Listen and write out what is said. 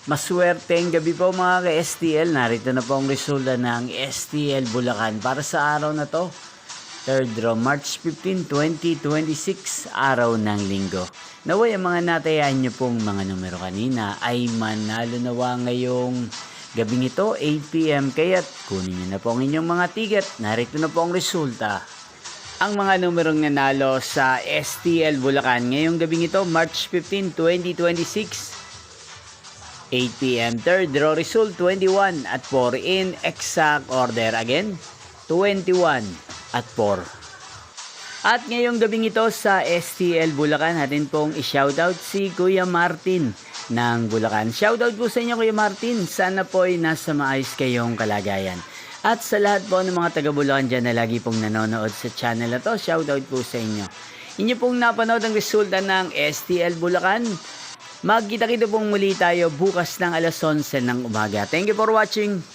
Maswerteng gabi po mga ka-STL. Narito na po ang resulta ng STL Bulacan para sa araw na to. Third draw, March 15, 2026, araw ng linggo. Naway ang mga natayan nyo pong mga numero kanina ay manalo nawa ngayong gabing ito, 8 PM. Kaya't kunin nyo na po ang inyong mga ticket. Narito na po ang resulta. Ang mga numerong nanalo sa STL Bulacan ngayong gabing ito, March 15, 2026, 8 PM. Third draw result 21 at 4 in exact order. Again, 21 at 4. At ngayong gabing ito sa STL Bulacan, natin pong i-shoutout si Kuya Martin ng Bulacan. Shoutout po sa inyo Kuya Martin. Sana po ay nasa maayos kayong kalagayan. At sa lahat po ng mga taga Bulacan dyan na lagi pong nanonood sa channel na to, shoutout po sa inyo. Inyo pong napanood ang resulta ng STL Bulacan. Magkita-kita pong muli tayo bukas ng alas 11 ng umaga. Thank you for watching.